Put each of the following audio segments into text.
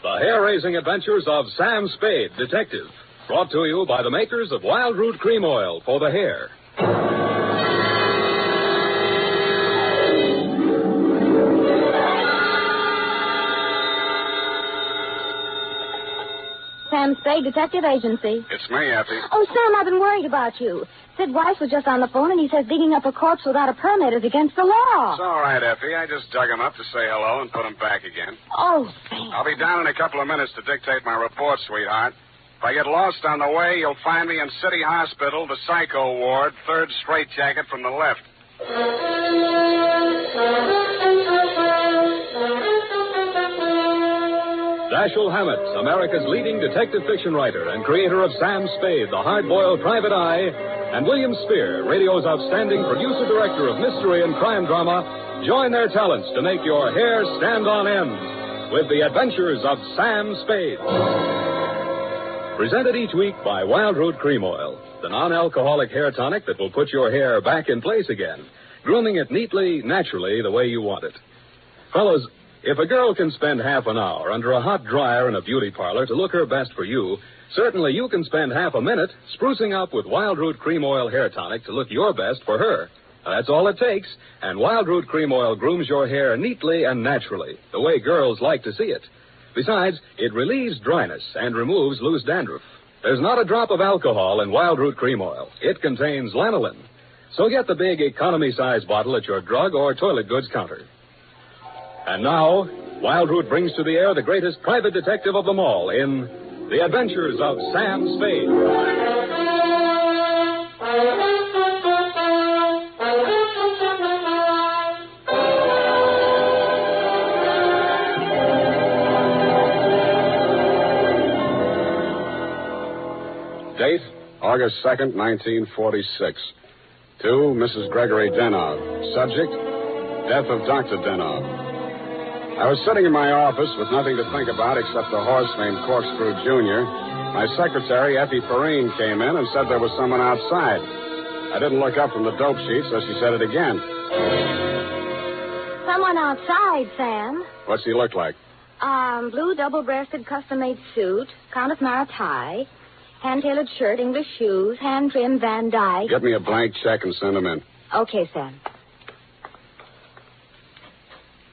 The hair-raising adventures of Sam Spade, detective. Brought to you by the makers of Wild Root Cream Oil for the hair. Sam Spade Detective Agency. It's me, Effie. Oh, Sam, I've been worried about you. Sid Weiss was just on the phone, and he says digging up a corpse without a permit is against the law. It's all right, Effie. I just dug him up to say hello and put him back again. Oh, Sam. I'll be down in a couple of minutes to dictate my report, sweetheart. If I get lost on the way, you'll find me in City Hospital, the Psycho Ward, third straitjacket from the left. Dashiell Hammett, America's leading detective fiction writer and creator of Sam Spade, the hard-boiled private eye, and William Spear, radio's outstanding producer-director of mystery and crime drama, join their talents to make your hair stand on end with the adventures of Sam Spade. Presented each week by Wild Root Cream Oil, the non-alcoholic hair tonic that will put your hair back in place again, grooming it neatly, naturally, the way you want it. Fellas, if a girl can spend half an hour under a hot dryer in a beauty parlor to look her best for you, certainly you can spend half a minute sprucing up with Wild Root Cream Oil hair tonic to look your best for her. That's all it takes, and Wild Root Cream Oil grooms your hair neatly and naturally, the way girls like to see it. Besides, it relieves dryness and removes loose dandruff. There's not a drop of alcohol in Wild Root Cream Oil. It contains lanolin. So get the big economy-size bottle at your drug or toilet goods counter. And now, Wild Root brings to the air the greatest private detective of them all in The Adventures of Sam Spade. Date, August 2nd, 1946. To Mrs. Gregory Denov. Subject, death of Dr. Denov. I was sitting in my office with nothing to think about except a horse named Corkscrew Jr. My secretary, Ep5, came in and said there was someone outside. I didn't look up from the dope sheet, so she said it again. Someone outside, Sam. What's he look like? Blue double-breasted custom-made suit, Countess Mara tie, hand-tailored shirt, English shoes, hand-trimmed Van Dyke. Get me a blank check and send him in. Okay, Sam.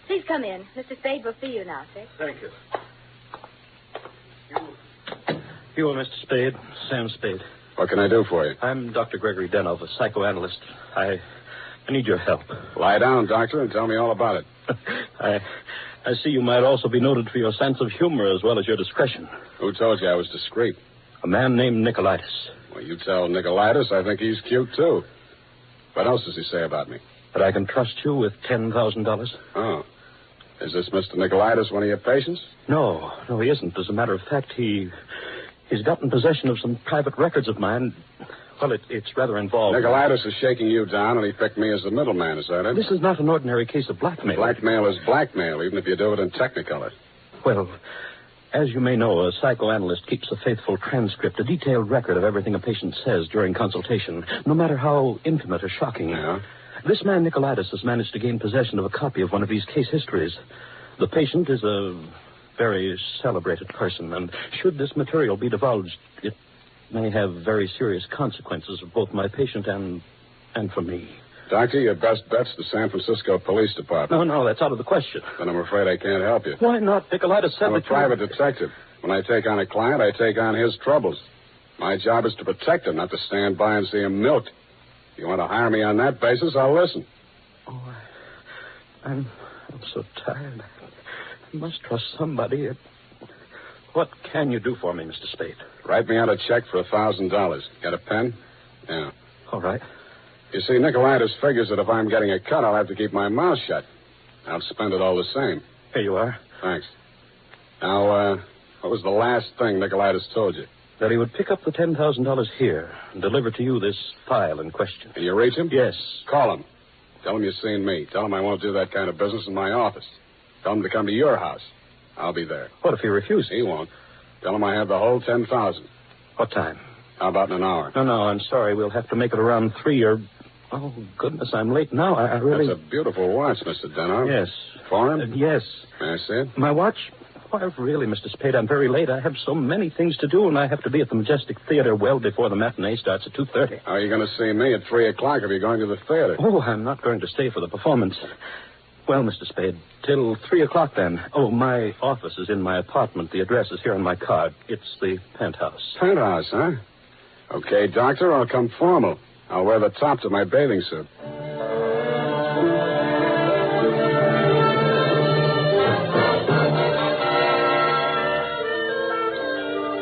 Please come in. Mr. Spade will see you now, sir. Thank you. You are Mr. Spade, Sam Spade. What can I do for you? I'm Dr. Gregory Denov, a psychoanalyst. I need your help. Lie down, doctor, and tell me all about it. I see you might also be noted for your sense of humor as well as your discretion. Who told you I was discreet? A man named Nicolaitis. Well, you tell Nicolaitis I think he's cute, too. What else does he say about me? That I can trust you with $10,000. Oh. Is this Mr. Nicolaitis one of your patients? No, he isn't. As a matter of fact, he's gotten possession of some private records of mine. Well, it's rather involved. Nicolaitis is shaking you down, and he picked me as the middleman, is that it? This is not an ordinary case of blackmail. Blackmail is blackmail, even if you do it in Technicolor. Well, as you may know, a psychoanalyst keeps a faithful transcript, a detailed record of everything a patient says during consultation, no matter how intimate or shocking. Yeah? This man, Nicolaitis, has managed to gain possession of a copy of one of these case histories. The patient is a very celebrated person, and should this material be divulged, it may have very serious consequences for both my patient and for me. Doctor, your best bet's the San Francisco Police Department. No, that's out of the question. Then I'm afraid I can't help you. Why not? Nicolaitis said I'm a private detective. When I take on a client, I take on his troubles. My job is to protect him, not to stand by and see him milked. If you want to hire me on that basis, I'll listen. Oh, I'm so tired. I must trust somebody. What can you do for me, Mr. Spade? Write me out a check for $1,000. Got a pen? Yeah. All right. You see, Nicolaitis figures that if I'm getting a cut, I'll have to keep my mouth shut. I'll spend it all the same. Here you are. Thanks. Now, what was the last thing Nicolaitis told you? That he would pick up the $10,000 here and deliver to you this file in question. Can you reach him? Yes. Call him. Tell him you've seen me. Tell him I won't do that kind of business in my office. Tell him to come to your house. I'll be there. What if he refuses? He won't. Tell him I have the whole 10,000. What time? How about in an hour? No, I'm sorry. We'll have to make it around 3 or... Oh, goodness, I'm late now. I really... That's a beautiful watch, Mr. Denov. Yes. Foreign? Yes. May I see it? My watch? Why, really, Mr. Spade, I'm very late. I have so many things to do, and I have to be at the Majestic Theater well before the matinee starts at 2:30. How are you going to see me at 3 o'clock if you're going to the theater? Oh, I'm not going to stay for the performance. Well, Mr. Spade, till 3 o'clock then. Oh, my office is in my apartment. The address is here on my card. It's the penthouse. Penthouse, huh? Okay, Doctor, I'll come formal. I'll wear the top to my bathing suit.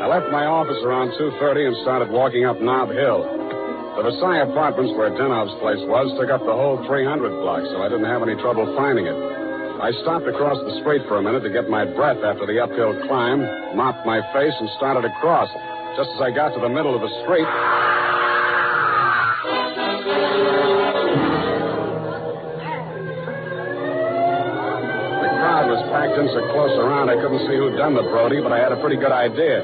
I left my office around 2:30 and started walking up Nob Hill. The Versailles Apartments, where Denov's place was, took up the whole 300 block, so I didn't have any trouble finding it. I stopped across the street for a minute to get my breath after the uphill climb, mopped my face, and started across. Just as I got to the middle of the street... The crowd was packed in so close around I couldn't see who'd done the Brody, but I had a pretty good idea.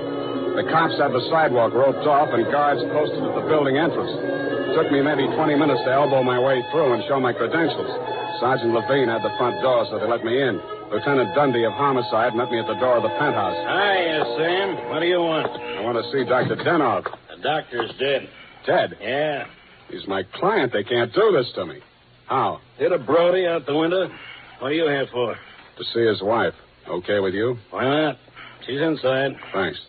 The cops had the sidewalk roped off and guards posted at the building entrance. It took me maybe 20 minutes to elbow my way through and show my credentials. Sergeant Levine had the front door, so they let me in. Lieutenant Dundee of Homicide met me at the door of the penthouse. Hiya, Sam. What do you want? I want to see Dr. Denov. The doctor's dead. Dead? Yeah. He's my client. They can't do this to me. How? Hit a Brody out the window. What are you here for? To see his wife. Okay with you? Why not? She's inside. Thanks.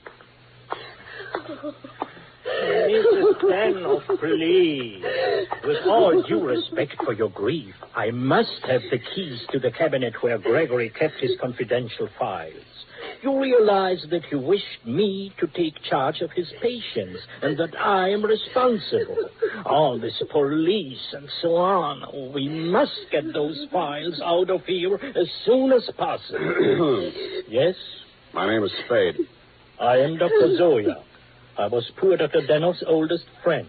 Mrs. Daniel, please. With all due respect for your grief, I must have the keys to the cabinet where Gregory kept his confidential files. You realize that you wished me to take charge of his patients and that I am responsible. All this police and so on. We must get those files out of here as soon as possible. Yes? My name is Spade. I am Dr. Zoya. I was poor Dr. Denov's oldest friend.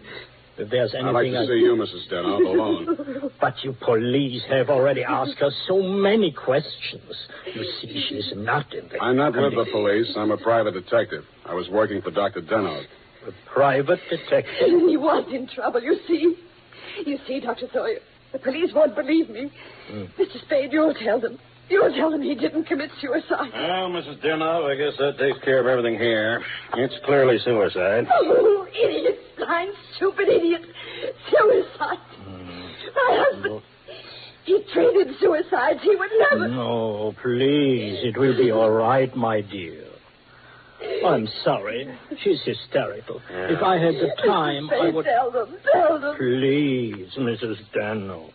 If there's anything I'd like to see you, Mrs. Denov, alone. But you police have already asked her so many questions. You see, she's not in the... I'm not with the police. I'm a private detective. I was working for Dr. Denov. A private detective? He was in trouble, you see. You see, Dr. Sawyer, the police won't believe me. Mr. Spade, you'll tell them. You'll tell them he didn't commit suicide. Well, Mrs. Denov, I guess that takes care of everything here. It's clearly suicide. Oh, idiot. Blind, stupid idiot. Suicide. My husband, he treated suicides. He would never... No, please. It will be all right, my dear. I'm sorry. She's hysterical. Yeah. If I had the time, I would... Tell them. Please, Mrs. Dano.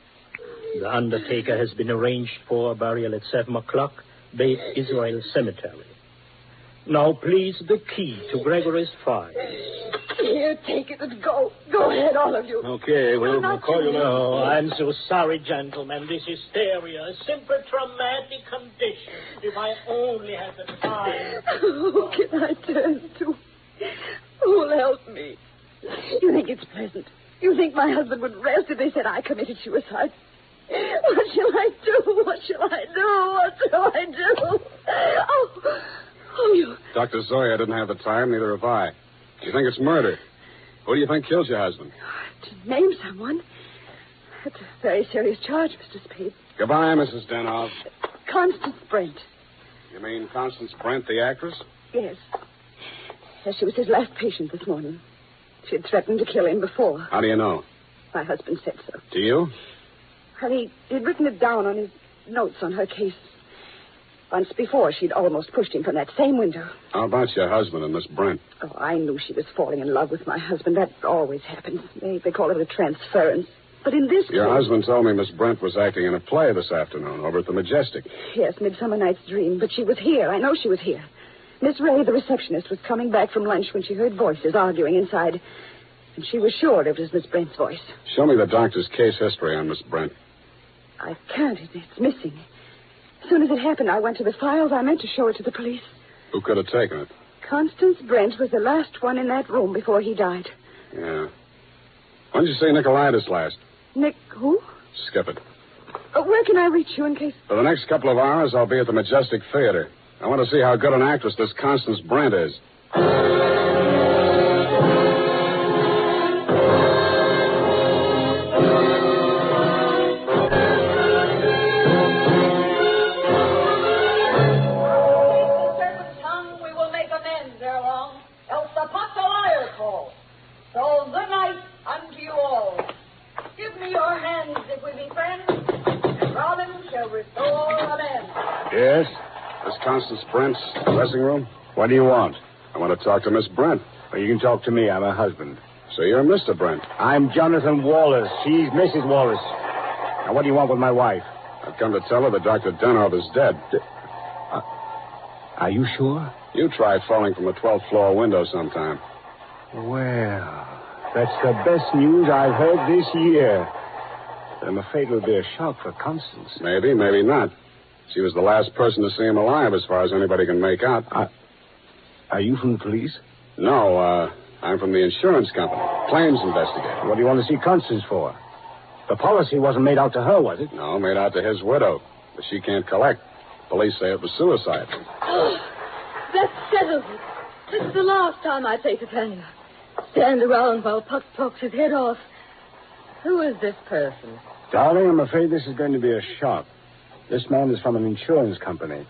The undertaker has been arranged for burial at 7 o'clock, Beit Israel Cemetery. Now, please, the key to Gregory's files. Here, take it and go. Go ahead, all of you. Okay, we'll call you now. Oh, I'm so sorry, gentlemen. This hysteria, a simple traumatic condition. If I only had the time. Who can I turn to? Who'll help me? You think it's pleasant? You think my husband would rest if they said I committed suicide? What shall I do? What shall I do? Oh, you... Dr. Zoya didn't have the time, neither have I. You think it's murder? Who do you think killed your husband? To name someone? That's a very serious charge, Mr. Spade. Goodbye, Mrs. Denov. Constance Brent. You mean Constance Brent, the actress? Yes. Yes, she was his last patient this morning. She had threatened to kill him before. How do you know? My husband said so. Do you? And he'd written it down on his notes on her case. Once before, she'd almost pushed him from that same window. How about your husband and Miss Brent? Oh, I knew she was falling in love with my husband. That always happens. They call it a transference. But in this Your case... husband told me Miss Brent was acting in a play this afternoon over at the Majestic. Yes, Midsummer Night's Dream. But she was here. I know she was here. Miss Ray, the receptionist, was coming back from lunch when she heard voices arguing inside. And she was sure it was Miss Brent's voice. Show me the doctor's case history on Miss Brent. I can't. It's missing. As soon as it happened, I went to the files. I meant to show it to the police. Who could have taken it? Constance Brent was the last one in that room before he died. Yeah. When did you see Nicolaitis last? Nick, who? Skip it. Where can I reach you in case... For the next couple of hours, I'll be at the Majestic Theater. I want to see how good an actress this Constance Brent is. Yes? Miss Constance Brent's dressing room? What do you want? I want to talk to Miss Brent. Well, you can talk to me. I'm her husband. So you're Mr. Brent. I'm Jonathan Wallace. She's Mrs. Wallace. Now, what do you want with my wife? I've come to tell her that Dr. Denov is dead. Are you sure? You tried falling from a 12th floor window sometime. Well, that's the best news I've heard this year. But I'm afraid it'll be a shock for Constance. Maybe, maybe not. She was the last person to see him alive as far as anybody can make out. Are you from the police? No, I'm from the insurance company. Claims investigator. What do you want to see Constance for? The policy wasn't made out to her, was it? No, made out to his widow. But she can't collect. Police say it was suicide. Oh, that settles it. This is the last time I take Titania. Stand around while Puck talks his head off. Who is this person? Darling, I'm afraid this is going to be a shock. This man is from an insurance company.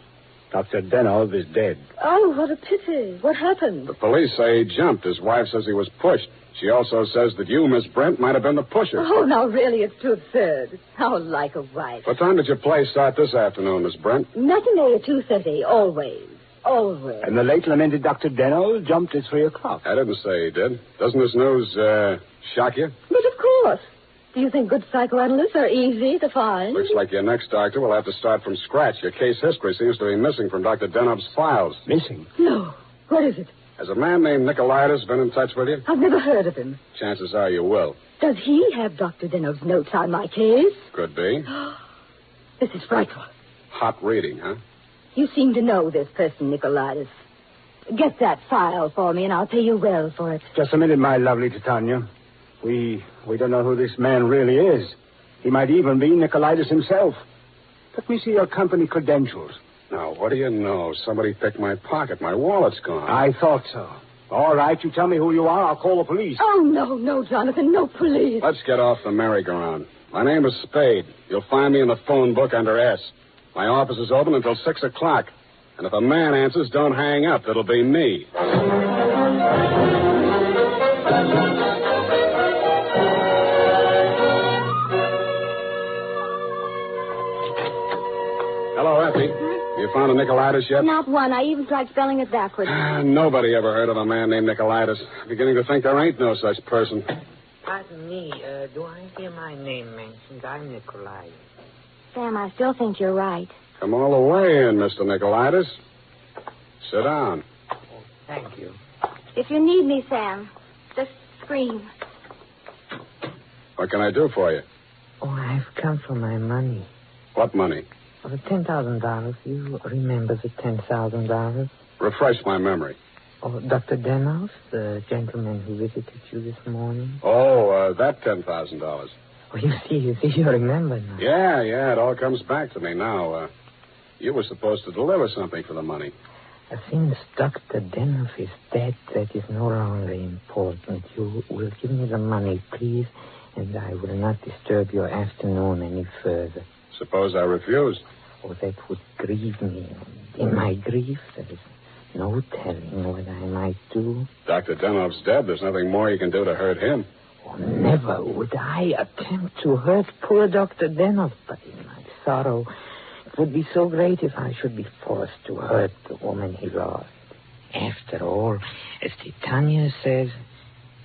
Dr. Denov is dead. Oh, what a pity. What happened? The police say he jumped. His wife says he was pushed. She also says that you, Miss Brent, might have been the pusher. Oh, now really, it's too absurd. How like a wife. What time did your play start this afternoon, Miss Brent? Matinee at 2:30, always. Always. And the late lamented Dr. Denov jumped at 3 o'clock. I didn't say he did. Doesn't this news, shock you? But of course. Do you think good psychoanalysts are easy to find? Looks like your next doctor will have to start from scratch. Your case history seems to be missing from Dr. Denov's files. Missing? No. What is it? Has a man named Nicolaitis been in touch with you? I've never heard of him. Chances are you will. Does he have Dr. Denov's notes on my case? Could be. This is frightful. Hot reading, huh? You seem to know this person, Nicolaitis. Get that file for me, and I'll pay you well for it. Just a minute, my lovely Titania. We don't know who this man really is. He might even be Nicolaitis himself. Let me see your company credentials. Now, what do you know? Somebody picked my pocket. My wallet's gone. I thought so. All right, you tell me who you are. I'll call the police. Oh, no, Jonathan. No police. Let's get off the merry-go-round. My name is Spade. You'll find me in the phone book under S. My office is open until 6 o'clock. And if a man answers, don't hang up. It'll be me. Hello, Effie. You found a Nicolaitis yet? Not one. I even tried spelling it backwards. Nobody ever heard of a man named Nicolaitis. Beginning to think there ain't no such person. Pardon me, do I hear my name mentioned? I'm Nicolaitis. Sam, I still think you're right. Come all the way in, Mr. Nicolaitis. Sit down. Oh, thank you. If you need me, Sam, just scream. What can I do for you? Oh, I've come for my money. What money? Oh, the $10,000. You remember the $10,000? Refresh my memory. Oh, Dr. Denov, the gentleman who visited you this morning? Oh, that $10,000. Oh, you see, you remember now. Yeah, it all comes back to me now. You were supposed to deliver something for the money. Since Dr. Denov is dead, that is no longer important. You will give me the money, please, and I will not disturb your afternoon any further. Suppose I refuse? Oh, that would grieve me. In my grief, there is no telling what I might do. Dr. Denov's dead. There's nothing more you can do to hurt him. Oh, never would I attempt to hurt poor Dr. Denov, but in my sorrow, it would be so great if I should be forced to hurt the woman he loved. After all, as Titania says,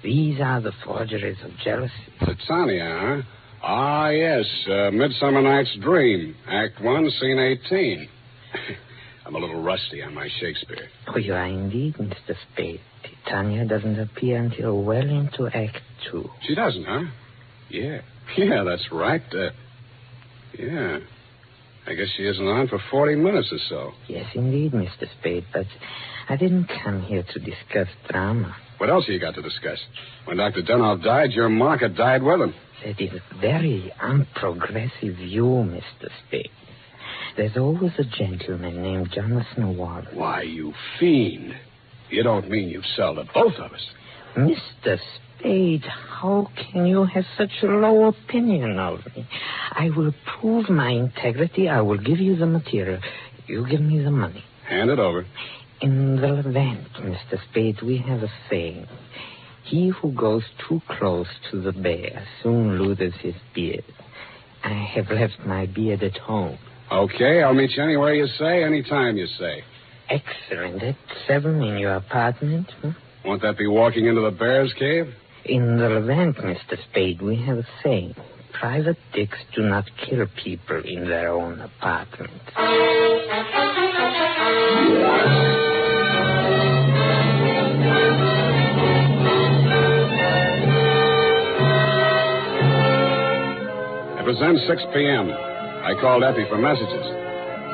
these are the forgeries of jealousy. Titania, huh? Ah, yes. Midsummer Night's Dream. Act 1, Scene 18. I'm a little rusty on my Shakespeare. Oh, you are indeed, Mr. Spade. Titania doesn't appear until well into Act 2. She doesn't, huh? Yeah, that's right. Yeah. I guess she isn't on for 40 minutes or so. Yes, indeed, Mr. Spade, but I didn't come here to discuss drama. What else have you got to discuss? When Dr. Denov died, your market died with him. That is a very unprogressive view, Mr. Spade. There's always a gentleman named Jonathan Wallace. Why, you fiend. You don't mean you've sold to both of us. Mr. Spade, how can you have such a low opinion of me? I will prove my integrity. I will give you the material. You give me the money. Hand it over. In the Levant, Mr. Spade, we have a saying. He who goes too close to the bear soon loses his beard. I have left my beard at home. Okay, I'll meet you anywhere you say, anytime you say. Excellent. At 7 in your apartment? Won't that be walking into the bear's cave? In the Levant, Mr. Spade, we have a saying. Private dicks do not kill people in their own apartment. It was then 6 p.m. I called Epi for messages.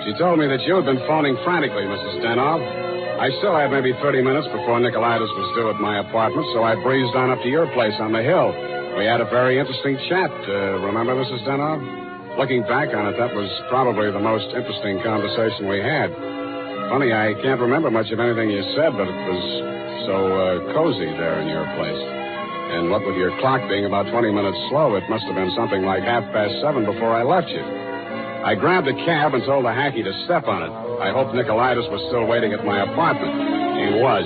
She told me that you had been phoning frantically, Mrs. Denov. I still had maybe 30 minutes before Nicolaitis was due at my apartment, so I breezed on up to your place on the hill. We had a very interesting chat. Remember, Mrs. Denov? Looking back on it, that was probably the most interesting conversation we had. Funny, I can't remember much of anything you said, but it was so cozy there in your place. And what with your clock being about 20 minutes slow, it must have been something like 7:30 before I left you. I grabbed a cab and told the hacky to step on it. I hoped Nicolaitis was still waiting at my apartment. He was.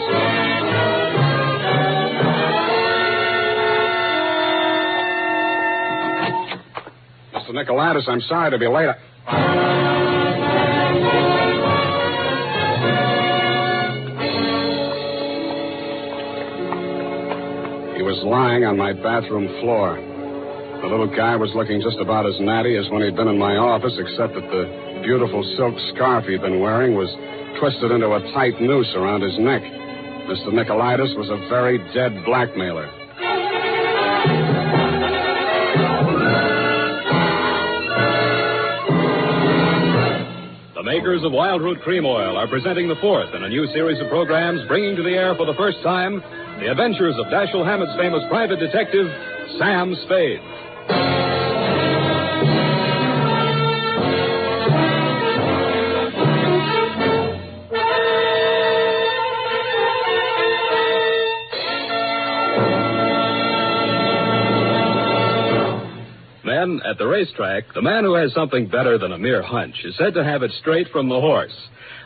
Mr. Nicolaitis, I'm sorry to be late. He was lying on my bathroom floor. The little guy was looking just about as natty as when he'd been in my office, except that the beautiful silk scarf he'd been wearing was twisted into a tight noose around his neck. Mr. Nicolaitis was a very dead blackmailer. The makers of Wild Root Cream Oil are presenting the fourth in a new series of programs bringing to the air for the first time the adventures of Dashiell Hammett's famous private detective, Sam Spade. Then, at the racetrack, the man who has something better than a mere hunch is said to have it straight from the horse.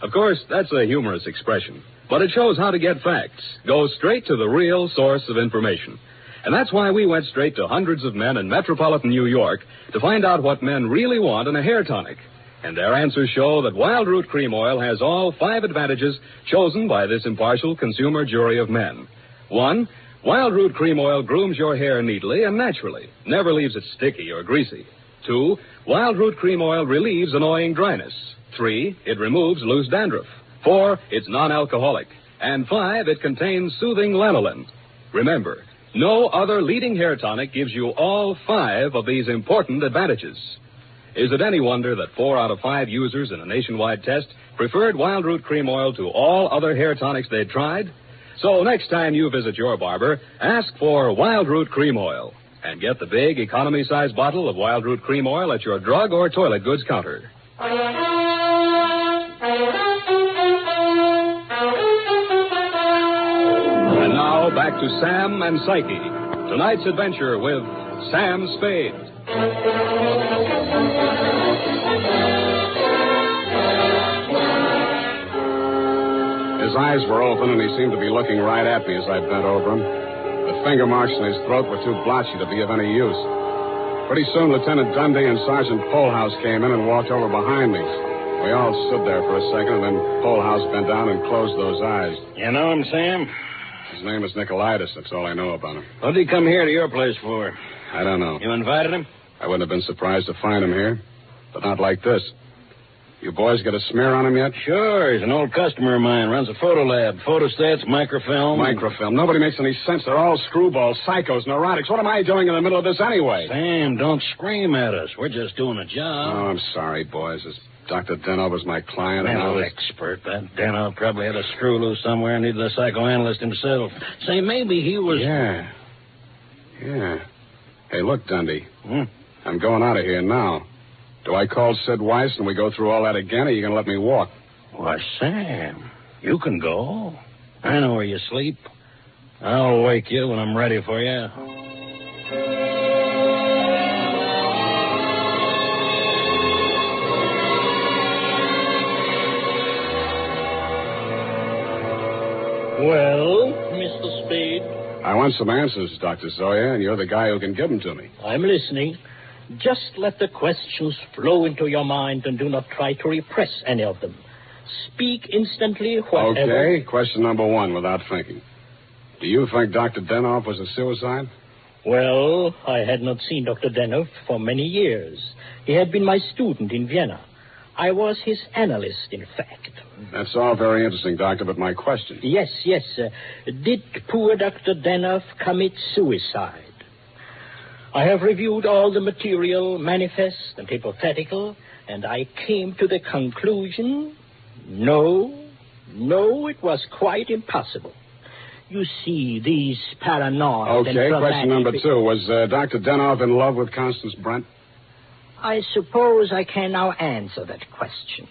Of course, that's a humorous expression, but it shows how to get facts. Go straight to the real source of information. And that's why we went straight to hundreds of men in metropolitan New York to find out what men really want in a hair tonic. And their answers show that Wild Root Cream Oil has all 5 advantages chosen by this impartial consumer jury of men. 1, Wild Root Cream Oil grooms your hair neatly and naturally, never leaves it sticky or greasy. 2, Wild Root Cream Oil relieves annoying dryness. 3, it removes loose dandruff. 4, it's non-alcoholic. And 5, it contains soothing lanolin. Remember, no other leading hair tonic gives you all 5 of these important advantages. Is it any wonder that 4 out of 5 users in a nationwide test preferred Wild Root Cream Oil to all other hair tonics they'd tried? So next time you visit your barber, ask for Wild Root Cream Oil and get the big economy-size bottle of Wild Root Cream Oil at your drug or toilet goods counter. And now back to Sam and Psyche. Tonight's adventure with Sam Spade. His eyes were open, and he seemed to be looking right at me as I bent over him. The finger marks in his throat were too blotchy to be of any use. Pretty soon, Lieutenant Dundee and Sergeant Polhouse came in and walked over behind me. We all stood there for a second, and then Polhouse bent down and closed those eyes. You know him, Sam? His name is Nicolaitis. That's all I know about him. What did he come here to your place for? I don't know. You invited him? I wouldn't have been surprised to find him here, but not like this. You boys got a smear on him yet? Sure. He's an old customer of mine. Runs a photo lab. Photostats, microfilm. Microfilm. Nobody makes any sense. They're all screwballs, psychos, neurotics. What am I doing in the middle of this anyway? Sam, don't scream at us. We're just doing a job. Oh, I'm sorry, boys. This Dr. Denov was my client. Mental expert. That Denov probably had a screw loose somewhere and needed a psychoanalyst himself. Say, maybe he was... Yeah. Hey, look, Dundee. Hmm? I'm going out of here now. Do I call Sid Weiss and we go through all that again, or are you going to let me walk? Why, Sam, you can go. I know where you sleep. I'll wake you when I'm ready for you. Well, Mr. Spade? I want some answers, Dr. Zoya, and you're the guy who can give them to me. I'm listening. Just let the questions flow into your mind and do not try to repress any of them. Speak instantly, whatever... Okay, question number one, without thinking. Do you think Dr. Denoff was a suicide? Well, I had not seen Dr. Denoff for many years. He had been my student in Vienna. I was his analyst, in fact. That's all very interesting, Doctor, but my question... Yes. Did poor Dr. Denoff commit suicide? I have reviewed all the material, manifest and hypothetical, and I came to the conclusion, no, it was quite impossible. You see, these paranoid and Okay, question number two. Was Dr. Denoff in love with Constance Brent? I suppose I can now answer that question.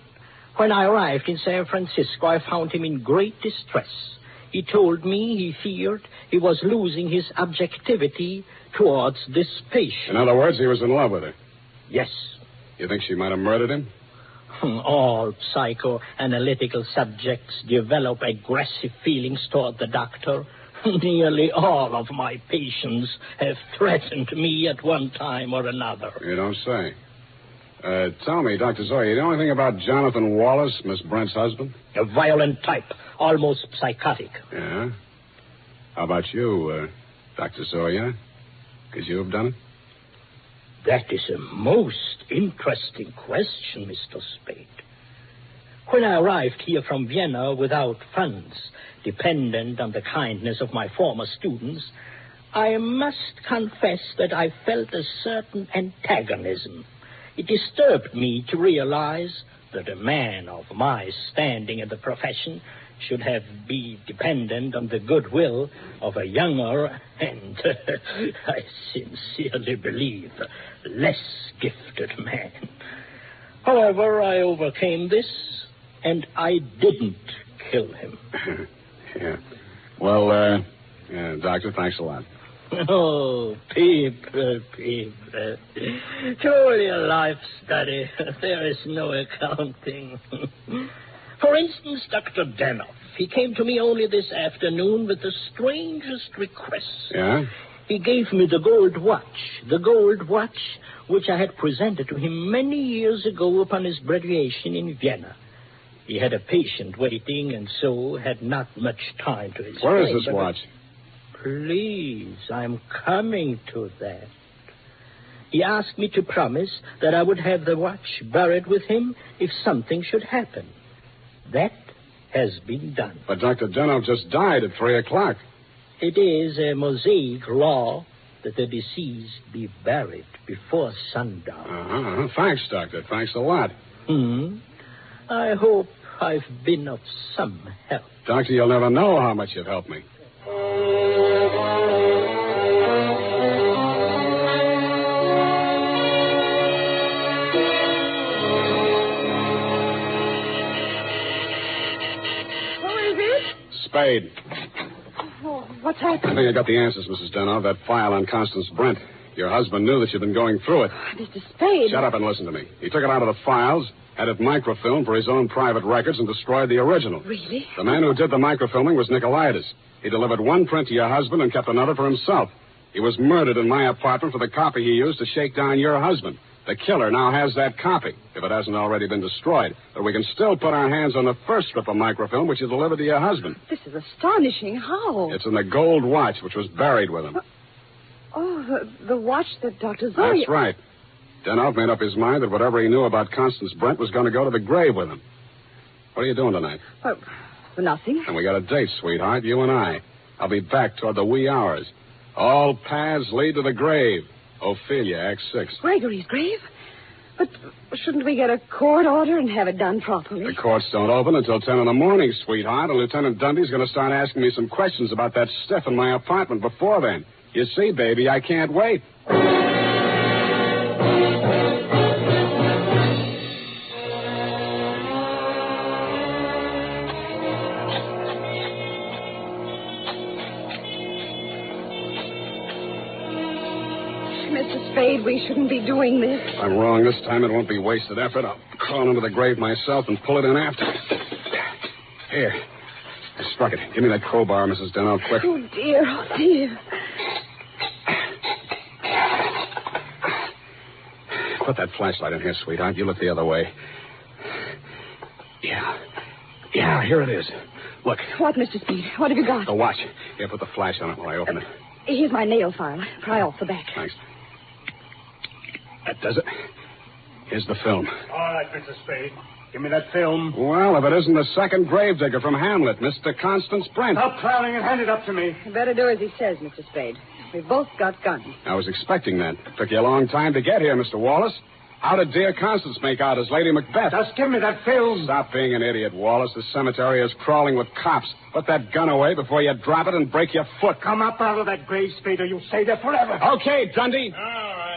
When I arrived in San Francisco, I found him in great distress. He told me he feared he was losing his objectivity towards this patient. In other words, he was in love with her. Yes. You think she might have murdered him? All psychoanalytical subjects develop aggressive feelings toward the doctor. Nearly all of my patients have threatened me at one time or another. You don't say. Tell me, Dr. Zoya, you know anything about Jonathan Wallace, Miss Brent's husband? A violent type, almost psychotic. Yeah? How about you, Dr. Zoya? Could you have done it? That is a most interesting question, Mr. Spade. When I arrived here from Vienna without funds, dependent on the kindness of my former students, I must confess that I felt a certain antagonism. It disturbed me to realize that a man of my standing in the profession should have been dependent on the goodwill of a younger and, I sincerely believe, less gifted man. However, I overcame this, and I didn't kill him. Yeah. Well, Doctor, thanks a lot. Oh, people. Truly a life study. There is no accounting. For instance, Dr. Denoff. He came to me only this afternoon with the strangest requests. Yeah? He gave me the gold watch which I had presented to him many years ago upon his graduation in Vienna. He had a patient waiting and so had not much time to explain. Where is this watch? Please, I'm coming to that. He asked me to promise that I would have the watch buried with him if something should happen. That has been done. But Dr. Denoff just died at 3 o'clock. It is a Mosaic law that the deceased be buried before sundown. Uh-huh. Thanks, Doctor. Thanks a lot. I hope I've been of some help. Doctor, you'll never know how much you've helped me. Spade. Oh, what's happened? I think I got the answers, Mrs. Denoff. That file on Constance Brent. Your husband knew that you'd been going through it. Mr. Spade. Shut up and listen to me. He took it out of the files, had it microfilmed for his own private records, and destroyed the original. Really? The man who did the microfilming was Nicolaitis. He delivered one print to your husband and kept another for himself. He was murdered in my apartment for the copy he used to shake down your husband. The killer now has that copy, if it hasn't already been destroyed. But we can still put our hands on the first strip of microfilm, which you delivered to your husband. This is astonishing. How? It's in the gold watch, which was buried with him. Oh, the watch that Dr. Zoya... That's right. Denoff made up his mind that whatever he knew about Constance Brent was going to go to the grave with him. What are you doing tonight? Nothing. And we got a date, sweetheart, you and I. I'll be back toward the wee hours. All paths lead to the grave. Ophelia, Act 6. Gregory's grave? But shouldn't we get a court order and have it done properly? The courts don't open until 10 in the morning, sweetheart, and Lieutenant Dundee's going to start asking me some questions about that stiff in my apartment before then. You see, baby, I can't wait. Mr. Spade, we shouldn't be doing this. If I'm wrong this time, it won't be wasted effort. I'll crawl into the grave myself and pull it in after. Here. I struck it. Give me that crowbar, Mrs. Denoff, quick. Oh, dear. Put that flashlight in here, sweetheart. You look the other way. Yeah, here it is. Look. What, Mr. Spade? What have you got? The watch. Here, put the flash on it while I open it. Here's my nail file. Pry off the back. Thanks. That does it. Here's the film. All right, Mr. Spade. Give me that film. Well, if it isn't the second gravedigger from Hamlet, Mr. Constance Brent. Stop clowning and hand it up to me. You better do as he says, Mr. Spade. We've both got guns. I was expecting that. It took you a long time to get here, Mr. Wallace. How did dear Constance make out as Lady Macbeth? Just give me that film. Stop being an idiot, Wallace. The cemetery is crawling with cops. Put that gun away before you drop it and break your foot. Come up out of that grave, Spade, or you'll stay there forever. Okay, Dundee. All right.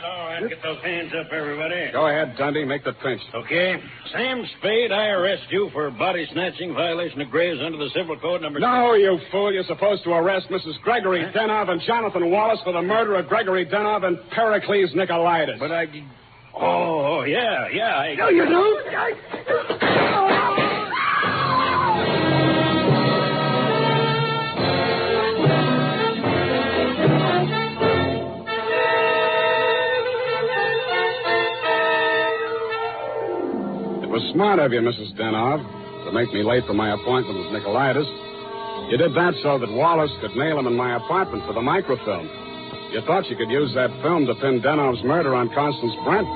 Get those hands up, everybody. Go ahead, Dundee. Make the pinch. Okay. Sam Spade, I arrest you for body snatching, violation of graves under the Civil Code number... No, you fool. You're supposed to arrest Mrs. Gregory Denov and Jonathan Wallace for the murder of Gregory Denov and Pericles Nicolaitis. But I... Oh, yeah. No, you don't. It was smart of you, Mrs. Denov, to make me late for my appointment with Nicolaitis. You did that so that Wallace could nail him in my apartment for the microfilm. You thought you could use that film to pin Denov's murder on Constance Brent.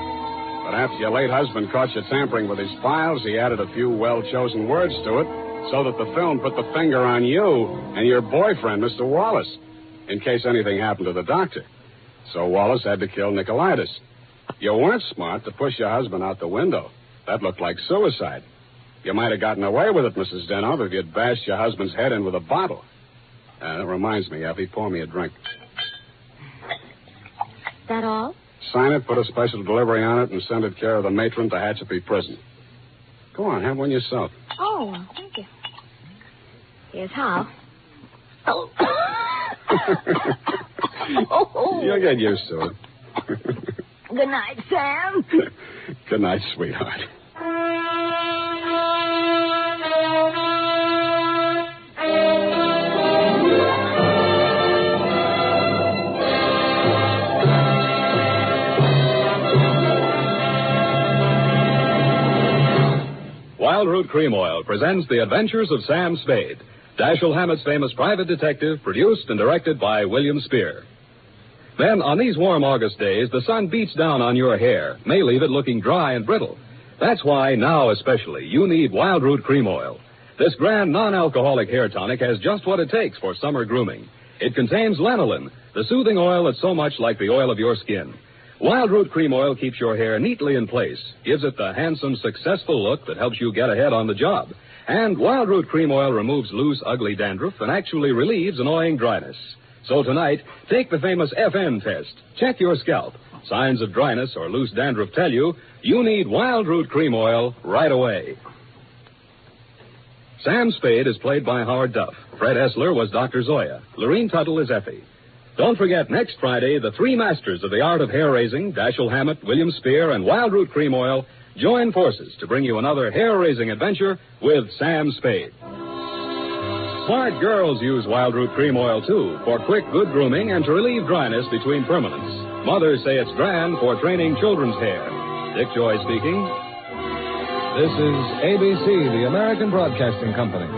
But after your late husband caught you tampering with his files, he added a few well-chosen words to it so that the film put the finger on you and your boyfriend, Mr. Wallace, in case anything happened to the doctor. So Wallace had to kill Nicolaitis. You weren't smart to push your husband out the window. That looked like suicide. You might have gotten away with it, Mrs. Denov, if you'd bashed your husband's head in with a bottle. That reminds me, Effie, pour me a drink. That all? Sign it, put a special delivery on it, and send it care of the matron to Hatchapee Prison. Go on, have one yourself. Oh, thank you. Here's how. Oh. You'll get used to it. Good night, Sam. Good night, sweetheart. Wild Root Cream Oil presents The Adventures of Sam Spade, Dashiell Hammett's famous private detective, produced and directed by William Spear. Then, on these warm August days, the sun beats down on your hair, may leave it looking dry and brittle. That's why, now especially, you need Wild Root Cream Oil. This grand non-alcoholic hair tonic has just what it takes for summer grooming. It contains lanolin, the soothing oil that's so much like the oil of your skin. Wild Root Cream Oil keeps your hair neatly in place, gives it the handsome, successful look that helps you get ahead on the job. And Wild Root Cream Oil removes loose, ugly dandruff and actually relieves annoying dryness. So tonight, take the famous FN test. Check your scalp. Signs of dryness or loose dandruff tell you need Wild Root Cream Oil right away. Sam Spade is played by Howard Duff. Fred Essler was Dr. Zoya. Lorene Tuttle is Effie. Don't forget, next Friday, the three masters of the art of hair-raising, Dashiell Hammett, William Spear, and Wild Root Cream Oil, join forces to bring you another hair-raising adventure with Sam Spade. Smart girls use Wild Root Cream Oil, too, for quick, good grooming and to relieve dryness between permanents. Mothers say it's grand for training children's hair. Dick Joy speaking. This is ABC, the American Broadcasting Company.